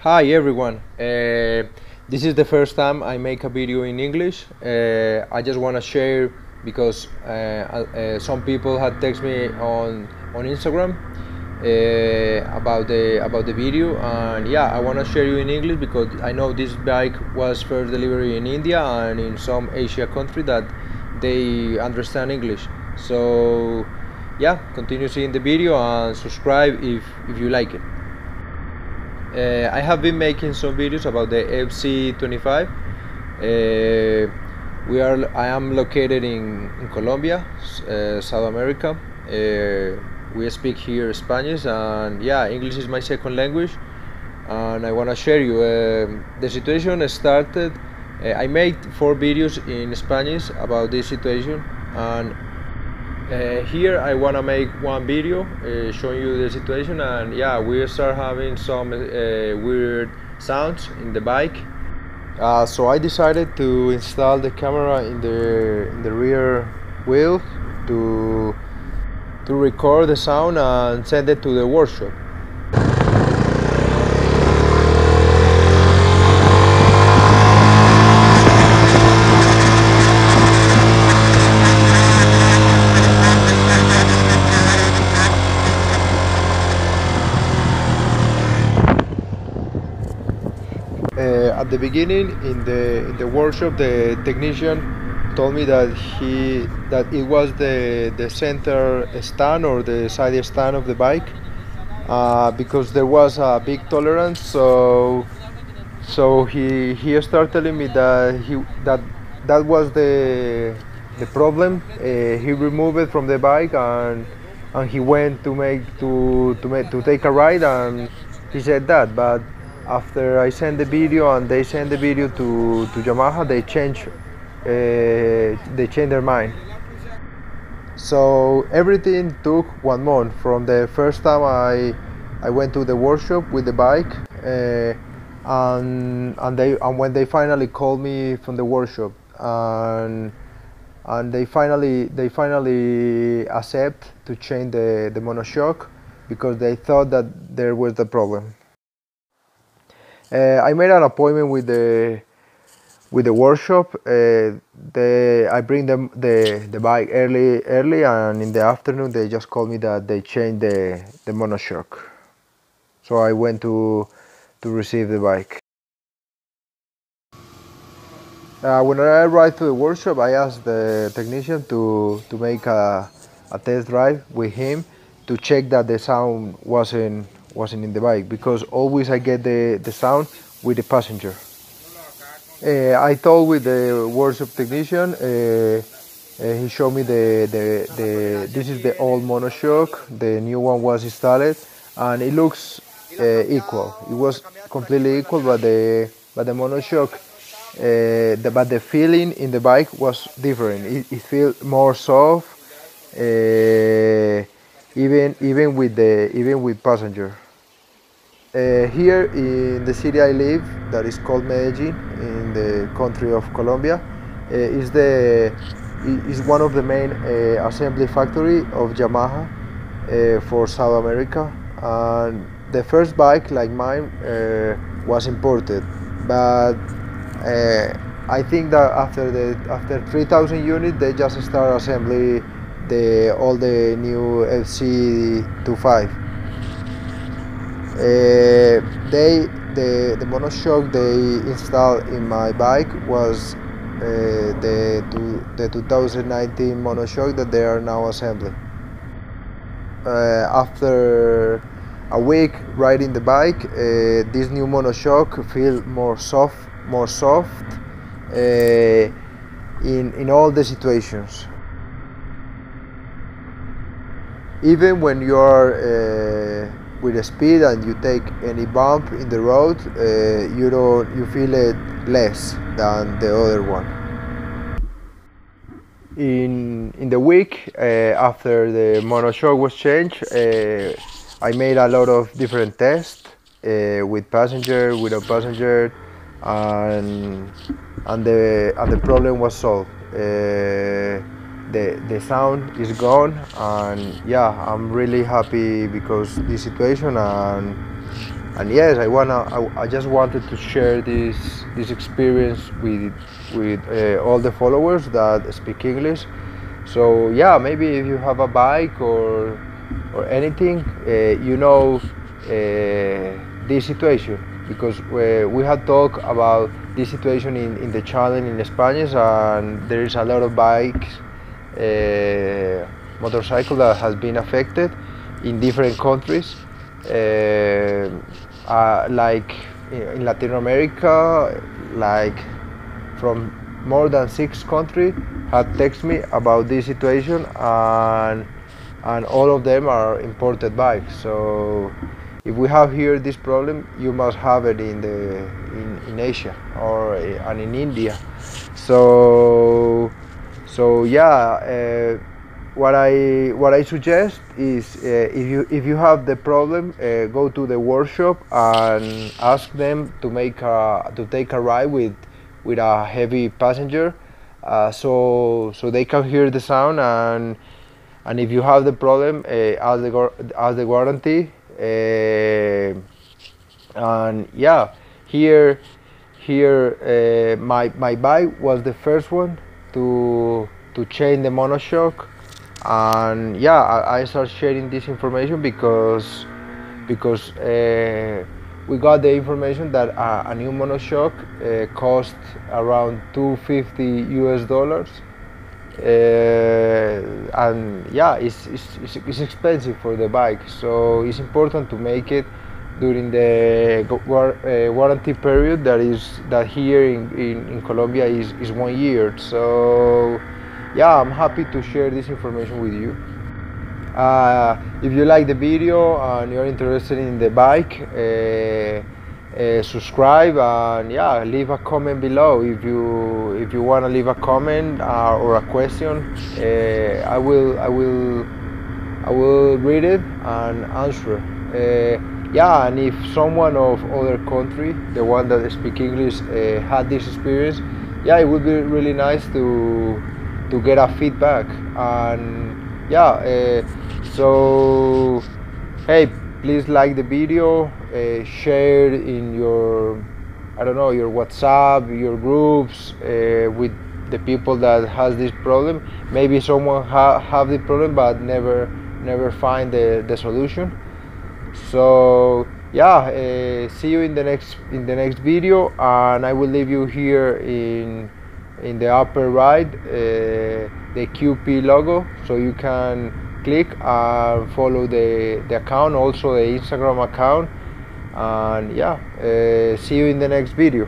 Hi everyone. This is the first time I make a video in English. I just want to share because some people had texted me on Instagram about the video, and yeah, I want to share you in English because I know this bike was first delivered in India and in some Asia country that they understand English. So yeah, continue seeing the video and subscribe if you like it. I have been making some videos about the FZ25. I am located in Colombia, South America. We speak here Spanish, and yeah, English is my second language. And I want to share you. The situation started. I made 4 videos in Spanish about this situation, and here I want to make one video showing you the situation, and yeah, we start having some weird sounds in the bike. So I decided to install the camera in the rear wheel to record the sound and send it to the workshop. At the beginning in the workshop, the technician told me that it was the center stand or the side stand of the bike, because there was a big tolerance. So he started telling me that was the problem. He removed it from the bike, and he went to take a ride, and he said that. But after I sent the video and they sent the video to Yamaha, they changed their mind. So everything took 1 month from the first time I went to the workshop with the bike, and when they finally called me from the workshop, and they finally accept to change the monoshock because they thought that there was the problem. I made an appointment with the workshop. I bring them the bike early, and in the afternoon they just called me that they changed the monoshock. So I went to receive the bike. When I arrived to the workshop, I asked the technician to make a test drive with him to check that the sound wasn't in the bike, because always I get the sound with the passenger. I talked with the workshop technician. He showed me this is the old monoshock. The new one was installed, and it looks equal. It was completely equal, but the monoshock, but the feeling in the bike was different. It feels more soft, even with passenger. Here in the city I live, that is called Medellin, in the country of Colombia, is one of the main assembly factory of Yamaha for South America. And the first bike like mine was imported, but I think that after 3,000 units they just start assembly all the new FZ25. The monoshock they installed in my bike was the 2019 monoshock that they are now assembling. After a week riding the bike, this new monoshock feels more soft in all the situations. Even when you are with a speed and you take any bump in the road, you feel it less than the other one. In the week after the monoshock was changed, I made a lot of different tests with passenger, without passenger, and the problem was solved. The sound is gone, and yeah, I'm really happy because this situation, and and yes, I just wanted to share this experience with all the followers that speak English. So yeah, maybe if you have a bike or anything, this situation, because we had talked about this situation in the channel in Spanish, and there is a lot of bikes, motorcycle that has been affected in different countries, like in Latin America, like from more than 6 countries had texted me about this situation, and all of them are imported bikes. So if we have here this problem, you must have it in Asia or and in India. So yeah, what I suggest is, if you have the problem, go to the workshop and ask them to take a ride with a heavy passenger, so they can hear the sound, and if you have the problem, ask the warranty, and yeah, here my bike was the first one to change the monoshock, and yeah, I start sharing this information because we got the information that a new monoshock cost around $250, and yeah, it's expensive for the bike, so it's important to make it during the warranty period that here in Colombia is 1 year. So yeah, I'm happy to share this information with you. If you like the video and you're interested in the bike, subscribe, and yeah, leave a comment below. If you want to leave a comment or a question, I will read it and answer. Yeah, and if someone of other country, the one that speak English, had this experience, yeah, it would be really nice to get a feedback. And yeah, so hey, please like the video, share in your, I don't know, your WhatsApp, your groups, with the people that has this problem. Maybe someone have the problem but never find the solution. So yeah, see you in the next video, and I will leave you here in the upper right, the QP logo, so you can click and follow the account, also the Instagram account, and yeah, see you in the next video.